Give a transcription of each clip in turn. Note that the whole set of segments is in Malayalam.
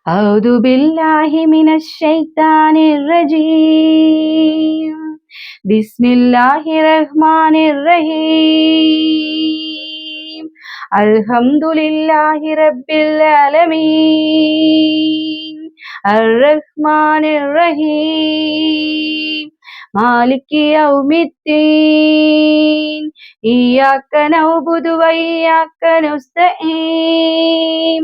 أعوذ بالله من الشيطان الرجيم بسم الله الرحمن الرحيم الحمد لله رب العالمين الرحمن الرحيم مالك يوم الدين إياك نعبد وإياك نستعين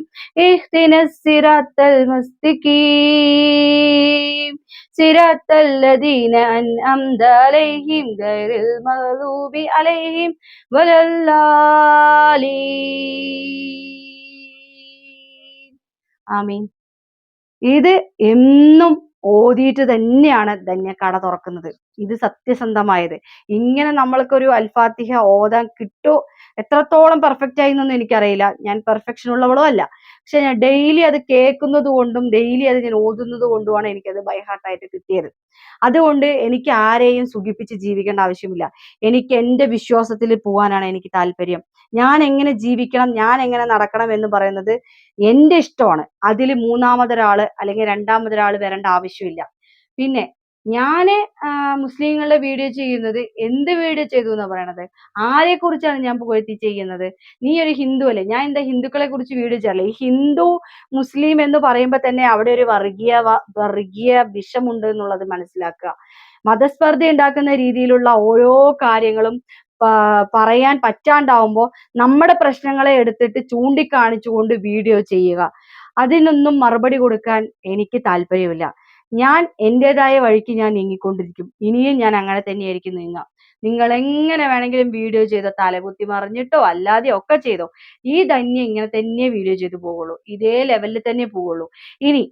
اهدنا الصراط المستقيم صراط الذين أنعمت عليهم غير المغضوب عليهم ولا الضالين ആമീൻ. ഇത് എന്നും ഓതിയിട്ട് തന്നെയാണ് ധന്യ കട തുറക്കുന്നത്. ഇത് സത്യസന്ധമായത്. ഇങ്ങനെ നമ്മൾക്കൊരു അൽഫാത്തിഹ ഓതാൻ കിട്ടോ, എത്രത്തോളം പെർഫെക്റ്റ് ആയി എന്നൊന്നും എനിക്കറിയില്ല. ഞാൻ പെർഫെക്ഷൻ ഉള്ളവളോ അല്ല. പക്ഷെ ഞാൻ ഡെയിലി അത് കേൾക്കുന്നത് കൊണ്ടും ഡെയിലി അത് ഞാൻ ഓതുന്നത് കൊണ്ടുമാണ് എനിക്കത് ബൈ ഹാർട്ടായിട്ട് കിട്ടിയത്. അതുകൊണ്ട് എനിക്ക് ആരെയും സുഖിപ്പിച്ച് ജീവിക്കേണ്ട ആവശ്യമില്ല. എനിക്ക് എൻ്റെ വിശ്വാസത്തിൽ പോകാനാണ് എനിക്ക് താല്പര്യം. ഞാൻ എങ്ങനെ ജീവിക്കണം, ഞാൻ എങ്ങനെ നടക്കണം എന്ന് പറയുന്നത് എൻ്റെ ഇഷ്ടമാണ്. അതിൽ മൂന്നാമതൊരാള് അല്ലെങ്കിൽ രണ്ടാമതൊരാള് വരേണ്ട ആവശ്യമില്ല. പിന്നെ ഞാന് മുസ്ലിങ്ങളുടെ വീഡിയോ ചെയ്യുന്നത് എന്ത് വീഡിയോ ചെയ്തു എന്നാ പറയണത്? ആരെ കുറിച്ചാണ് ഞാൻ പുകഴ്ത്തി ചെയ്യുന്നത്? നീ ഒരു ഹിന്ദു അല്ലേ? ഞാൻ എന്താ ഹിന്ദുക്കളെ കുറിച്ച് വീഡിയോ ചെയ്യാറില്ല. ഈ ഹിന്ദു മുസ്ലിം എന്ന് പറയുമ്പോൾ തന്നെ അവിടെ ഒരു വർഗീയ വിഷമുണ്ട് എന്നുള്ളത് മനസ്സിലാക്കുക. മതസ്പർദ്ധ ഉണ്ടാക്കുന്ന രീതിയിലുള്ള ഓരോ കാര്യങ്ങളും പറയാൻ പറ്റാണ്ടാവുമ്പോൾ നമ്മുടെ പ്രശ്നങ്ങളെ എടുത്തിട്ട് ചൂണ്ടിക്കാണിച്ചുകൊണ്ട് വീഡിയോ ചെയ്യുക. അതിനൊന്നും മറുപടി കൊടുക്കാൻ എനിക്ക് താല്പര്യമില്ല. ഞാൻ എന്റേതായ വഴിക്ക് ഞാൻ നീങ്ങിക്കൊണ്ടിരിക്കും. ഇനിയും ഞാൻ അങ്ങനെ തന്നെയായിരിക്കും നീങ്ങുക. നിങ്ങൾ എങ്ങനെ വേണമെങ്കിലും വീഡിയോ ചെയ്തോ, തലകുത്തി മറിഞ്ഞിട്ടോ അല്ലാതെയോ ഒക്കെ ചെയ്തോ, ഈ ധന്യ ഇങ്ങനെ തന്നെ വീഡിയോ ചെയ്തു പോകുള്ളൂ. ഇതേ ലെവലിൽ തന്നെ പോവുള്ളൂ. ഇനി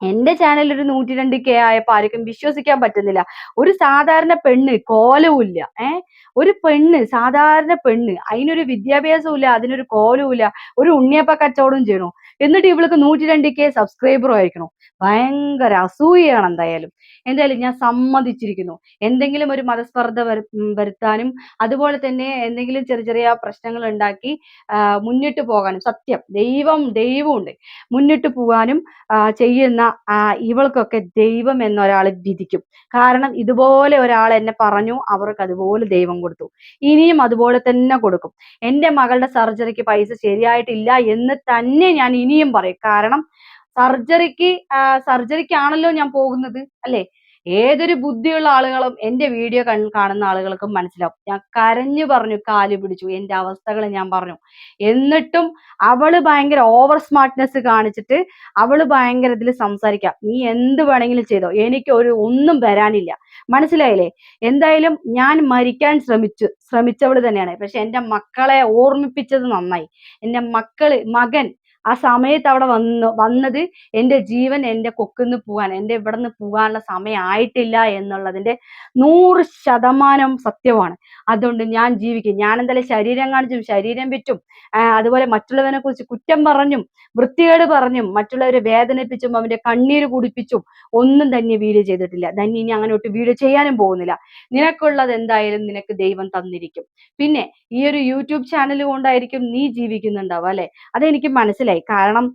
എന്റെ ചാനൽ ഒരു 102K ആയപ്പോ ആർക്കും വിശ്വസിക്കാൻ പറ്റുന്നില്ല. ഒരു സാധാരണ പെണ്ണ്, കോലവും ഇല്ല, ഒരു പെണ്ണ്, സാധാരണ പെണ്ണ്, അതിനൊരു വിദ്യാഭ്യാസവും ഇല്ല, അതിനൊരു കോലവും ഇല്ല, ഒരു ഉണ്ണിയപ്പ കച്ചവടം ചെയ്യണു, എന്നിട്ട് ഇവൾക്ക് 102K സബ്സ്ക്രൈബറും ആയിരിക്കണം. ഭയങ്കര അസൂയാണ്. എന്തായാലും ഞാൻ സമ്മതിച്ചിരിക്കുന്നു. എന്തെങ്കിലും ഒരു മതസ്പർദ്ധ വരുത്താനും അതുപോലെ തന്നെ എന്തെങ്കിലും ചെറിയ ചെറിയ പ്രശ്നങ്ങൾ ഉണ്ടാക്കി മുന്നിട്ട് പോകാനും, സത്യം ദൈവമുണ്ട്, മുന്നിട്ട് പോകാനും ചെയ്യുന്ന ഇവൾക്കൊക്കെ ദൈവം എന്നൊരാൾ വിധിക്കും. കാരണം ഇതുപോലെ ഒരാൾ എന്നെ പറഞ്ഞു, അവർക്ക് അതുപോലെ ദൈവം കൊടുത്തു, ഇനിയും അതുപോലെ തന്നെ കൊടുക്കും. എൻ്റെ മകളുടെ സർജറിക്ക് പൈസ ശരിയായിട്ടില്ല എന്ന് തന്നെ ഞാൻ ഇനിയും പറയും. കാരണം സർജറിക്കാണല്ലോ ഞാൻ പോകുന്നത്, അല്ലേ? ഏതൊരു ബുദ്ധിയുള്ള ആളുകളും എൻ്റെ വീഡിയോ കാണുന്ന ആളുകൾക്കും മനസ്സിലാവും. ഞാൻ കരഞ്ഞു പറഞ്ഞു, കാല് പിടിച്ചു, എൻ്റെ അവസ്ഥകൾ ഞാൻ പറഞ്ഞു. എന്നിട്ടും അവള് ഭയങ്കര ഓവർ സ്മാർട്ട്നെസ് കാണിച്ചിട്ട് അവള് ഭയങ്കര ഇതിൽ സംസാരിക്കാം. നീ എന്ത് വേണമെങ്കിലും ചെയ്തോ, എനിക്ക് ഒന്നും വരാനില്ല. മനസ്സിലായില്ലേ? എന്തായാലും ഞാൻ മരിക്കാൻ ശ്രമിച്ചവള് തന്നെയാണ്. പക്ഷെ എൻ്റെ മക്കളെ ഓർമ്മിപ്പിച്ചത് നന്നായി. എൻ്റെ മകൻ ആ സമയത്ത് അവിടെ വന്നത് എൻ്റെ ജീവൻ എൻ്റെ കൊക്കുന്ന് പോകാൻ, എൻ്റെ ഇവിടെ നിന്ന് പോകാനുള്ള സമയം ആയിട്ടില്ല എന്നുള്ളതിന്റെ 100% സത്യമാണ്. അതുകൊണ്ട് ഞാൻ ജീവിക്കും. ഞാൻ എന്തായാലും ശരീരം കാണിച്ചും ശരീരം വിറ്റും അതുപോലെ മറ്റുള്ളവനെ കുറിച്ച് കുറ്റം പറഞ്ഞും വൃത്തികേട് പറഞ്ഞും മറ്റുള്ളവരെ വേദനിപ്പിച്ചും അവന്റെ കണ്ണീര് കുടിപ്പിച്ചും ഒന്നും തന്നെ വീഡിയോ ചെയ്തിട്ടില്ല. തന്നെ ഇനി അങ്ങോട്ട് വീഡിയോ ചെയ്യാനും പോകുന്നില്ല. നിനക്കുള്ളത് എന്തായാലും നിനക്ക് ദൈവം തന്നിരിക്കും. പിന്നെ ഈ ഒരു യൂട്യൂബ് ചാനൽ കൊണ്ടായിരിക്കും നീ ജീവിക്കുന്നുണ്ടാവും, അല്ലെ? അതെനിക്ക് മനസ്സിലായി. കാരണം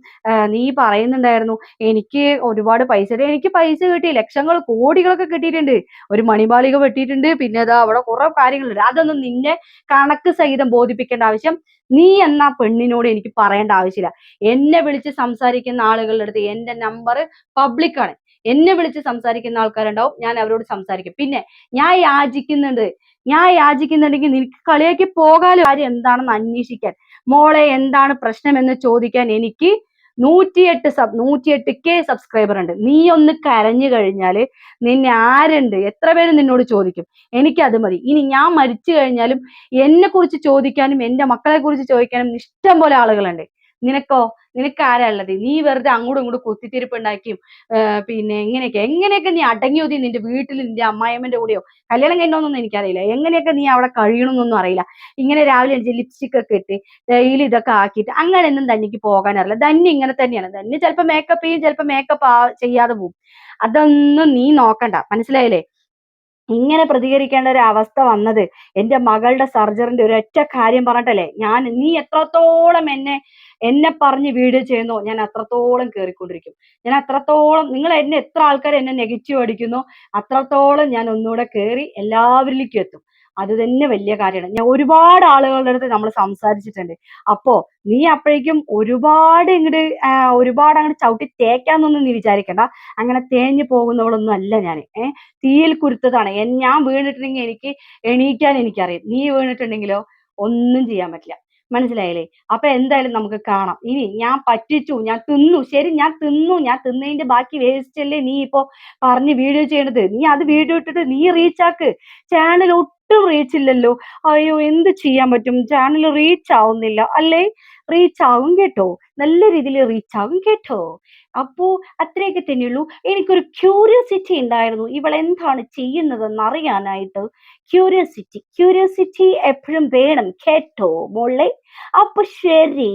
നീ പറയുന്നുണ്ടായിരുന്നു എനിക്ക് ഒരുപാട് പൈസ, എനിക്ക് പൈസ കിട്ടി, ലക്ഷങ്ങൾ കോടികളൊക്കെ കിട്ടിയിട്ടുണ്ട്, ഒരു മണിമാളിക വെട്ടിയിട്ടുണ്ട്, പിന്നെ അതാ അവിടെ കുറെ കാര്യങ്ങളുണ്ട്. അതൊന്നും നിന്നെ കണക്ക് സഹിതം ബോധിപ്പിക്കേണ്ട ആവശ്യം നീ എന്ന പെണ്ണിനോട് എനിക്ക് പറയേണ്ട ആവശ്യമില്ല. എന്നെ വിളിച്ച് സംസാരിക്കുന്ന ആളുകളുടെ അടുത്ത് എന്റെ നമ്പർ പബ്ലിക്കാണ്. എന്നെ വിളിച്ച് സംസാരിക്കുന്ന ആൾക്കാരുണ്ടാവും, ഞാൻ അവരോട് സംസാരിക്കും. പിന്നെ ഞാൻ യാചിക്കുന്നുണ്ടെങ്കിൽ നിനക്ക് കളിയാക്കി പോകാലോ. കാര്യം എന്താണെന്ന് അന്വേഷിക്കാൻ, മോളെ എന്താണ് പ്രശ്നം എന്ന് ചോദിക്കാൻ എനിക്ക് 108K സബ്സ്ക്രൈബർ ഉണ്ട്. നീ ഒന്ന് കരഞ്ഞു കഴിഞ്ഞാല് നിന്നെ ആരുണ്ട്, എത്ര പേര് നിന്നോട് ചോദിക്കും? എനിക്കത് മതി. ഇനി ഞാൻ മരിച്ചു കഴിഞ്ഞാലും എന്നെ കുറിച്ച് ചോദിക്കാനും എൻ്റെ മക്കളെ കുറിച്ച് ചോദിക്കാനും ഇഷ്ടം പോലെ ആളുകളുണ്ട്. നിനക്ക് ആരാ ഉള്ളത്? നീ വെറുതെ അങ്ങോട്ടും ഇങ്ങോട്ടും കുത്തിത്തിരിപ്പ് ഉണ്ടാക്കിയും പിന്നെ എങ്ങനെയൊക്കെ നീ അടങ്ങി ഒതുങ്ങി നിന്റെ വീട്ടിൽ നിന്റെ അമ്മായിയമ്മന്റെ കൂടെയോ, കല്യാണം കഴിഞ്ഞോന്നൊന്നും എനിക്കറിയില്ല, എങ്ങനെയൊക്കെ നീ അവിടെ കഴിയണമെന്നൊന്നും അറിയില്ല. ഇങ്ങനെ രാവിലെ എണീച്ച് ലിപ്സ്റ്റിക് ഒക്കെ ഇട്ട് ഡെയിലി ഇതൊക്കെ ആക്കിയിട്ട് അങ്ങനെയൊന്നും തനിക്ക് പോകാൻ അറിയില്ല. തന്നെ ഇങ്ങനെ തന്നെയാണ്. തന്നെ ചിലപ്പോൾ മേക്കപ്പ് ചെയ്യും, ചിലപ്പോൾ മേക്കപ്പ് ചെയ്യാതെ പോകും. അതൊന്നും നീ നോക്കണ്ട. മനസ്സിലായില്ലേ? ഇങ്ങനെ പ്രതികരിക്കേണ്ട ഒരു അവസ്ഥ വന്നത് എൻ്റെ മകളുടെ സർജറിന്റെ ഒരൊറ്റ കാര്യം പറഞ്ഞിട്ടല്ലേ. നീ എത്രത്തോളം എന്നെ എന്നെ പറഞ്ഞ് വീഡിയോ ചെയ്യുന്നോ ഞാൻ അത്രത്തോളം കേറിക്കൊണ്ടിരിക്കും. ഞാൻ അത്രത്തോളം നിങ്ങൾ എന്നെ എത്ര ആൾക്കാർ എന്നെ നെഗറ്റീവ് അടിക്കുന്നോ അത്രത്തോളം ഞാൻ ഒന്നുകൂടെ കേറി എല്ലാവരിലേക്കും എത്തും. അത് തന്നെ വലിയ കാര്യമാണ്. ഞാൻ ഒരുപാട് ആളുകളുടെ അടുത്ത് നമ്മൾ സംസാരിച്ചിട്ടുണ്ട്. അപ്പോ നീ അപ്പോഴേക്കും ഒരുപാട് അങ്ങോട്ട് ചവിട്ടി തേക്കാന്നൊന്നും നീ വിചാരിക്കണ്ട. അങ്ങനെ തേഞ്ഞു പോകുന്നവളൊന്നും അല്ല ഞാൻ. തീയിൽ കുരുത്തതാണ്. ഞാൻ വീണിട്ടുണ്ടെങ്കിൽ എനിക്ക് എണീക്കാൻ എനിക്കറിയാം. നീ വീണിട്ടുണ്ടെങ്കിലോ ഒന്നും ചെയ്യാൻ പറ്റില്ല. മനസ്സിലായില്ലേ? അപ്പൊ എന്തായാലും നമുക്ക് കാണാം. ഇനി ഞാൻ പറ്റിച്ചു, ഞാൻ തിന്നു, ശരി ഞാൻ തിന്നു, ഞാൻ തിന്നതിന്റെ ബാക്കി വേസ്റ്റ് അല്ലേ നീ ഇപ്പൊ പറഞ്ഞ് വീഡിയോ ചെയ്യണത്. നീ അത് വീഡിയോ ഇട്ടിട്ട് നീ റീച്ച് ആക്ക്. ചാനൽ ഒട്ടും റീച്ച് ഇല്ലല്ലോ. അയ്യോ എന്ത് ചെയ്യാൻ പറ്റും, ചാനൽ റീച്ച് ആവുന്നില്ല അല്ലേ? റീച്ച് ആവും കേട്ടോ, നല്ല രീതിയിൽ റീച്ച് ആവും കേട്ടോ. അപ്പോ അത്രയൊക്കെ തന്നെയുള്ളൂ. എനിക്കൊരു ക്യൂരിയോസിറ്റി ഉണ്ടായിരുന്നു ഇവൾ എന്താണ് ചെയ്യുന്നതെന്ന് അറിയാനായിട്ട്. ക്യൂരിയോസിറ്റി എപ്പോഴും വേണം കേട്ടോ മോളെ. അപ്പൊ ശരി.